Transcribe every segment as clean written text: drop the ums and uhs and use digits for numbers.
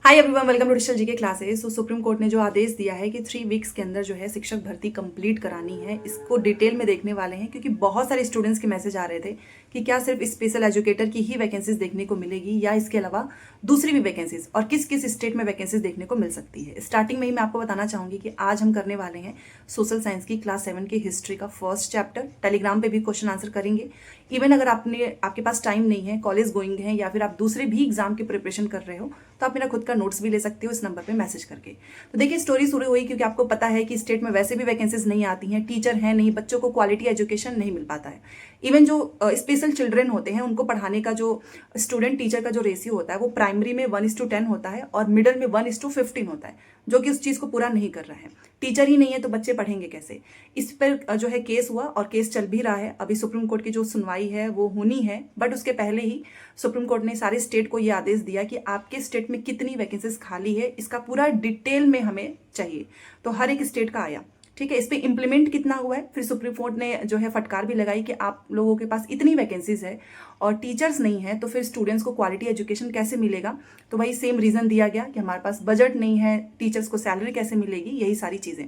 Hi everyone, welcome to digital GK classes. तो supreme court ने जो आदेश दिया है कि 3 वीक्स के अंदर जो है शिक्षक भर्ती कंप्लीट करानी है, इसको डिटेल में देखने वाले हैं क्योंकि बहुत सारे स्टूडेंट्स के मैसेज आ रहे थे कि क्या सिर्फ स्पेशल एजुकेटर की ही वैकेंसीज देखने को मिलेगी या इसके अलावा दूसरी भी वैकेंसीज और किस किस स्टेट में वैकेंसीज देखने को मिल सकती है। स्टार्टिंग में ही मैं आपको बताना चाहूंगी कि आज हम करने वाले हैं सोशल साइंस की क्लास 7 की हिस्ट्री का फर्स्ट चैप्टर। टेलीग्राम पे भी क्वेश्चन आंसर करेंगे। इवन अगर आपके पास टाइम नहीं है, कॉलेज गोइंग है या फिर आप दूसरे भी एग्जाम की प्रिपरेशन कर रहे हो तो आप मेरा खुद का नोट्स भी ले सकते हो इस नंबर पे मैसेज करके। तो देखिए, स्टोरी शुरू हुई क्योंकि आपको पता है कि स्टेट में वैसे भी वैकेंसीज नहीं आती हैं, टीचर है नहीं, बच्चों को क्वालिटी एजुकेशन नहीं मिल पाता है। इवन जो स्पेशल चिल्ड्रन होते हैं उनको पढ़ाने का जो स्टूडेंट टीचर का जो रेशियो होता है वो प्राइमरी में 1:10 होता है और मिडिल में 1:15 होता है, जो कि उस चीज को पूरा नहीं कर रहा है। टीचर ही नहीं है तो बच्चे पढ़ेंगे कैसे। इस पर जो है केस हुआ और केस चल भी रहा है। अभी सुप्रीम कोर्ट की जो सुनवाई है वो होनी है, बट उसके पहले ही सुप्रीम कोर्ट ने सारे स्टेट को ये आदेश दिया कि आपके स्टेट में कितनी वैकेंसीज खाली है इसका पूरा डिटेल में हमें चाहिए। तो हर एक स्टेट का आया, ठीक है। इस पे इम्प्लीमेंट कितना हुआ है, फिर सुप्रीम कोर्ट ने जो है फटकार भी लगाई कि आप लोगों के पास इतनी वैकेंसीज है और टीचर्स नहीं है तो फिर स्टूडेंट्स को क्वालिटी एजुकेशन कैसे मिलेगा। तो वही सेम रीजन दिया गया कि हमारे पास बजट नहीं है, टीचर्स को सैलरी कैसे मिलेगी, यही सारी चीजें।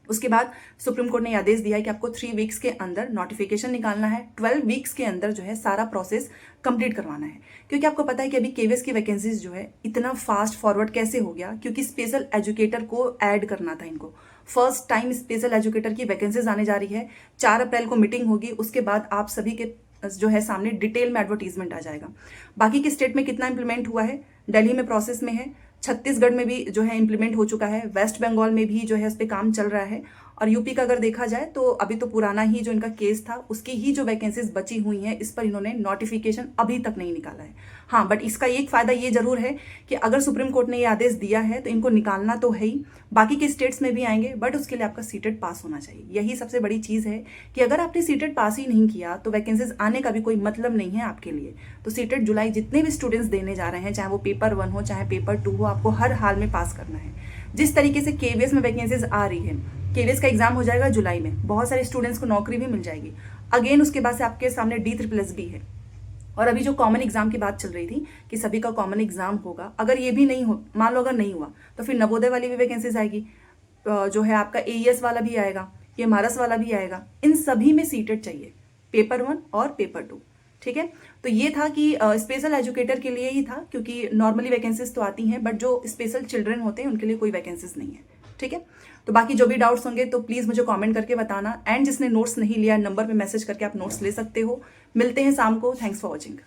उसके बाद सुप्रीम कोर्ट ने आदेश दिया है कि आपको 3 वीक्स के अंदर नोटिफिकेशन निकालना है, 12 वीक्स के अंदर जो है सारा प्रोसेस कंप्लीट करवाना है। क्योंकि आपको पता है कि अभी केवीएस की वैकेंसीज जो है इतना फास्ट फॉरवर्ड कैसे हो गया, क्योंकि स्पेशल एजुकेटर को ऐड करना था इनको। फर्स्ट टाइम स्पेशल एजुकेटर की वैकेंसीज आने जा रही है। 4 अप्रैल को मीटिंग होगी, उसके बाद आप सभी के जो है सामने डिटेल में एडवर्टीजमेंट आ जाएगा। बाकी के स्टेट में कितना इंप्लीमेंट हुआ है, दिल्ली में प्रोसेस में है, छत्तीसगढ़ में भी जो है इंप्लीमेंट हो चुका है, वेस्ट बंगाल में भी जो है उस पर काम चल रहा है, और यूपी का अगर देखा जाए तो अभी तो पुराना ही जो इनका केस था उसकी ही जो वैकेंसीज बची हुई हैं इस पर इन्होंने नोटिफिकेशन अभी तक नहीं निकाला है। हाँ, बट इसका एक फायदा ये जरूर है कि अगर सुप्रीम कोर्ट ने ये आदेश दिया है तो इनको निकालना तो है ही, बाकी के स्टेट्स में भी आएंगे, बट उसके लिए आपका सीटेट पास होना चाहिए। यही सबसे बड़ी चीज है कि अगर आपने सीटेट पास ही नहीं किया तो वैकेंसीज आने का भी कोई मतलब नहीं है आपके लिए। तो सीटेट जुलाई जितने भी स्टूडेंट्स देने जा रहे हैं, चाहे वो पेपर 1 हो चाहे पेपर 2 हो, आपको हर हाल में पास करना है। जिस तरीके से केवीएस में वैकेंसीज आ रही है, केवीएस का एग्जाम हो जाएगा जुलाई में, बहुत सारे स्टूडेंट्स को नौकरी भी मिल जाएगी। अगेन उसके बाद से आपके सामने D++ भी है। और अभी जो कॉमन एग्जाम की बात चल रही थी कि सभी का कॉमन एग्जाम होगा, अगर ये भी नहीं हो, मान लो अगर नहीं हुआ तो फिर नवोदय वाली भी वैकेंसीज आएगी, जो है आपका AES वाला भी आएगा, ये मारस वाला भी आएगा। इन सभी में सीटेट चाहिए, पेपर 1 और पेपर 2, ठीक है। तो ये था कि स्पेशल एजुकेटर के लिए ही था, क्योंकि नॉर्मली वैकेंसीज तो आती हैं बट जो स्पेशल चिल्ड्रन होते हैं उनके लिए कोई वैकेंसीज नहीं है, ठीक है। तो बाकी जो भी डाउट्स होंगे तो प्लीज मुझे कमेंट करके बताना, एंड जिसने नोट्स नहीं लिया नंबर पे मैसेज करके आप नोट्स ले सकते हो। मिलते हैं शाम को। Thanks for watching.